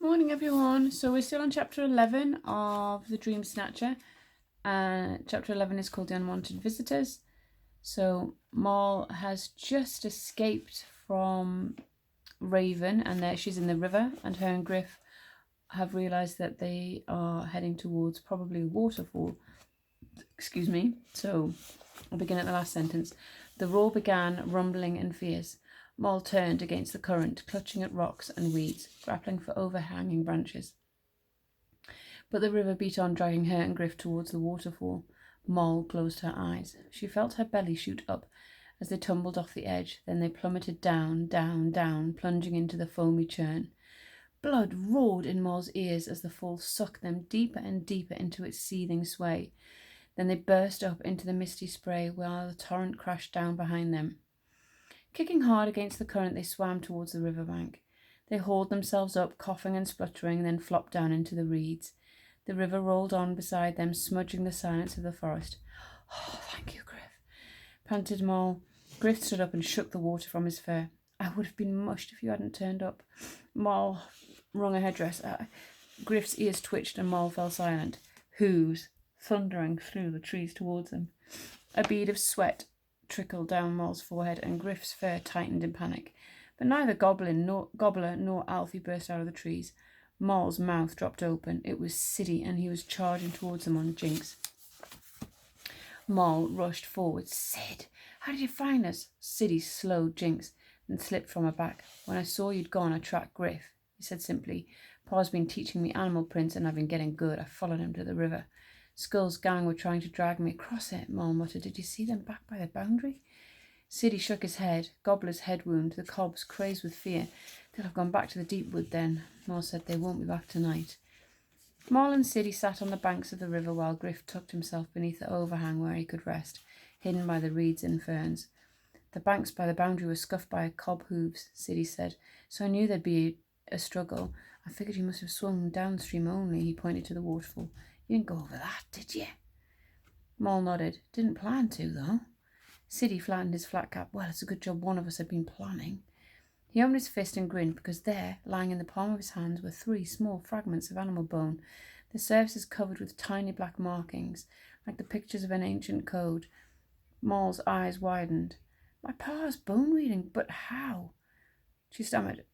Morning everyone. So we're still on chapter 11 of the Dreamsnatcher. Chapter 11 is called The Unwanted Visitors. So Moll has just escaped from Raven and there she's in the river, and her and Griff have realised that they are heading towards probably a waterfall. Excuse me. So I'll begin at the last sentence. The roar began, rumbling and fierce. Moll turned against the current, clutching at rocks and weeds, grappling for overhanging branches. But the river beat on, dragging her and Griff towards the waterfall. Moll closed her eyes. She felt her belly shoot up as they tumbled off the edge. Then they plummeted down, down, down, plunging into the foamy churn. Blood roared in Moll's ears as the fall sucked them deeper and deeper into its seething sway. Then they burst up into the misty spray while the torrent crashed down behind them. Kicking hard against the current, they swam towards the riverbank. They hauled themselves up, coughing and spluttering, and then flopped down into the reeds. The river rolled on beside them, smudging the silence of the forest. "Oh, thank you, Griff," panted Moll. Griff stood up and shook the water from his fur. "I would have been mushed if you hadn't turned up." Moll wrung her headdress. Griff's ears twitched and Moll fell silent. Hooves thundering through the trees towards them. A bead of sweat trickled down Moll's forehead, and Griff's fur tightened in panic. But neither Gobbler nor Alfie burst out of the trees. Moll's mouth dropped open. It was Siddy, and he was charging towards them on Jinx. Moll rushed forward. "Sid, how did you find us?" Siddy slowed Jinx, then slipped from her back. "When I saw you'd gone, I tracked Griff," he said simply. "Pa's been teaching me animal prints, and I've been getting good. I followed him to the river. Skull's gang were trying to drag me across it," Moll muttered. "Did you see them back by the boundary?" Siddy shook his head. Gobbler's head wound. The cobs, crazed with fear. "They'll have gone back to the deep wood then." Moll said. "They won't be back tonight." Moll and Siddy sat on the banks of the river while Griff tucked himself beneath the overhang where he could rest, hidden by the reeds and ferns. "The banks by the boundary were scuffed by cob hooves," Siddy said, "so I knew there'd be a struggle. I figured you must have swum downstream only." He pointed to the waterfall. "You didn't go over that, did you?" Moll nodded. "Didn't plan to, though." Siddy flattened his flat cap. "Well, it's a good job one of us had been planning." He opened his fist and grinned, because there, lying in the palm of his hands, were 3 small fragments of animal bone, the surfaces covered with tiny black markings, like the pictures of an ancient code. Moll's eyes widened. "My pa's bone reading, but how?" She stammered.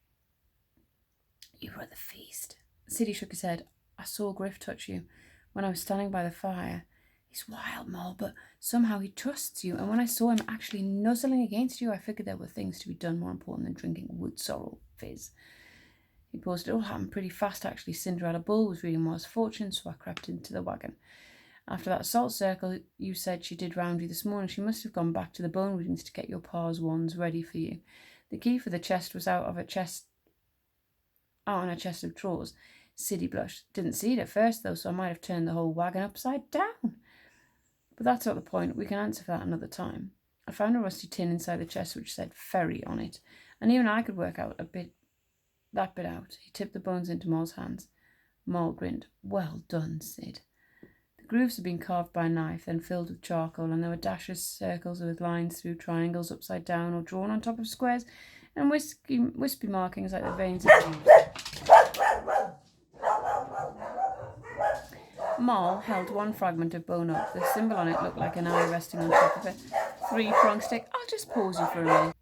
"You were at the feast." Siddy shook his head. "I saw Griff touch you when I was standing by the fire. He's wild, Moll, but somehow he trusts you, and when I saw him actually nuzzling against you, I figured there were things to be done more important than drinking wood sorrel fizz." He paused. "It all happened pretty fast, actually. Cinderella Bull was reading Moll's fortune, so I crept into the wagon. After that salt circle you said she did round you this morning, she must have gone back to the bone readings to get your pa's wands ready for you. The key for the chest was out on a chest of drawers." Siddy blushed. "Didn't see it at first, though, so I might have turned the whole wagon upside down. But that's not the point. We can answer for that another time. I found a rusty tin inside the chest which said ferry on it, and even I could work out that bit out." He tipped the bones into Moll's hands. Moll grinned. "Well done, Sid." The grooves had been carved by a knife, then filled with charcoal, and there were dashes, circles with lines through, triangles upside down or drawn on top of squares, and wispy markings like the veins of leaves. Moll held one fragment of bone up. The symbol on it looked like an eye resting on top of a 3-pronged stick. "I'll just pause you for a minute."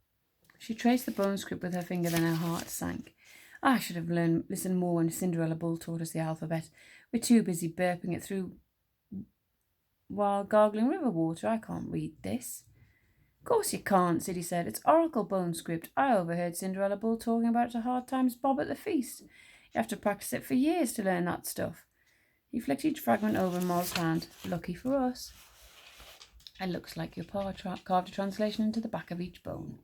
She traced the bone script with her finger, then her heart sank. "I should have listened more when Cinderella Bull taught us the alphabet. We're too busy burping it through while gargling river water. I can't read this." "Of course you can't," Siddy said. "It's Oracle bone script. I overheard Cinderella Bull talking about it to Hard Times Bob at the feast. You have to practice it for years to learn that stuff." He flicked each fragment over in Moll's hand. "Lucky for us. It looks like your pa carved a translation into the back of each bone."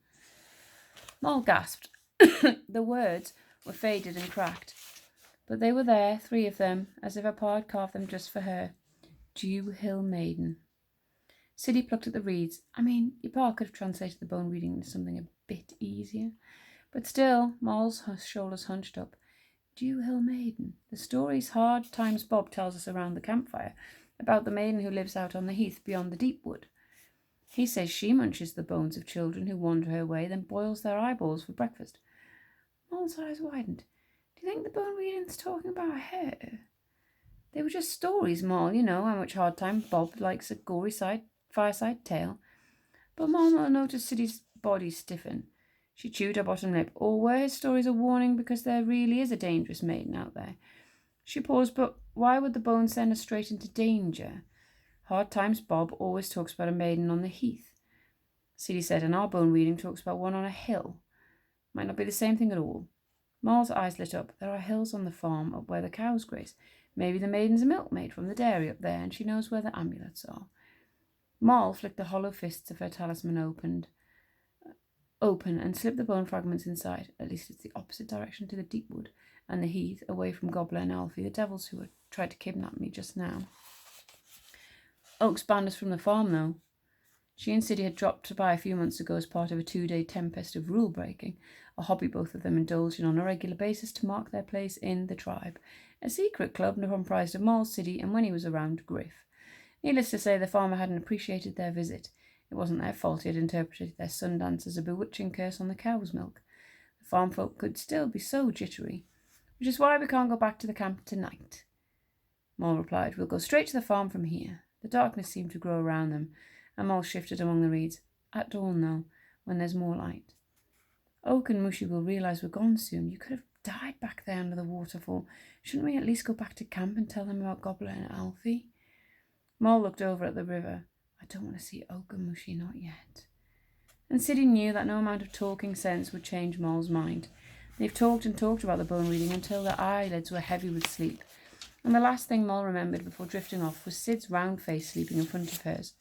Moll gasped. The words were faded and cracked, but they were there, 3 of them, as if her pa had carved them just for her. "Dew Hill Maiden." Siddy plucked at the reeds. "I mean, your pa could have translated the bone reading into something a bit easier." But still, Moll's shoulders hunched up. "Dew Hill Maiden. The stories Hard Times Bob tells us around the campfire, about the maiden who lives out on the heath beyond the deep wood. He says she munches the bones of children who wander her way, then boils their eyeballs for breakfast." Moll's eyes widened. "Do Do you think the bone reading's talking about her? They were just stories, Moll, you know how much hard time Bob likes a gory fireside tale. But Moll noticed Siddy's body stiffen. She chewed her bottom lip. Or were his stories a warning because there really is a dangerous maiden out there? She paused, but why would the bone send her straight into danger? Hard Times Bob always talks about a maiden on the heath. Siddy said, and our bone reading talks about one on a hill. Might not be the same thing at all. Moll's eyes lit up. There are hills on the farm up where the cows graze. Maybe the maiden's a milkmaid from the dairy up there, and she knows where the amulets are. Moll flicked the hollow fists of her talisman open and slipped the bone fragments inside. At least it's the opposite direction to the deep wood and the heath, away from Gobbler and Alfie, the devils who had tried to kidnap me just now. Oak's banned us from the farm, though. She and Siddy had dropped by a few months ago as part of a 2-day tempest of rule-breaking, a hobby both of them indulged in on a regular basis to mark their place in the tribe, a secret club comprised of Moll, Siddy, and when he was around, Griff. Needless to say, the farmer hadn't appreciated their visit. It wasn't their fault he had interpreted their sun dance as a bewitching curse on the cow's milk. The farm folk could still be so jittery, which is why we can't go back to the camp tonight. Moll replied, We'll go straight to the farm from here. The darkness seemed to grow around them, and Moll shifted among the reeds. At dawn, though, when there's more light. Oak and Mushy will realise we're gone soon. You could have died back there under the waterfall. Shouldn't we at least go back to camp and tell them about Gobbler and Alfie? Moll looked over at the river. I don't want to see Oak and Mushy, not yet. And Siddy knew that no amount of talking sense would change Moll's mind. They've talked and talked about the bone reading until their eyelids were heavy with sleep. And the last thing Moll remembered before drifting off was Sid's round face sleeping in front of hers.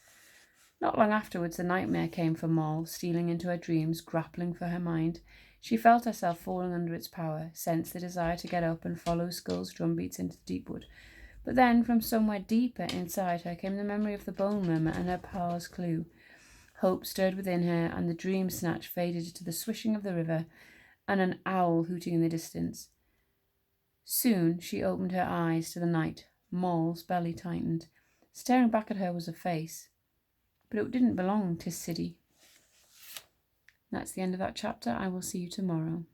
Not long afterwards, the nightmare came for Moll, stealing into her dreams, grappling for her mind. She felt herself falling under its power, sensed the desire to get up and follow Skull's drumbeats into the deep wood. But then, from somewhere deeper inside her, came the memory of the bone murmur and her pa's clue. Hope stirred within her, and the dream snatch faded into the swishing of the river and an owl hooting in the distance. Soon she opened her eyes to the night. Moll's belly tightened. Staring back at her was a face, but it didn't belong to Siddy. That's the end of that chapter. I will see you tomorrow.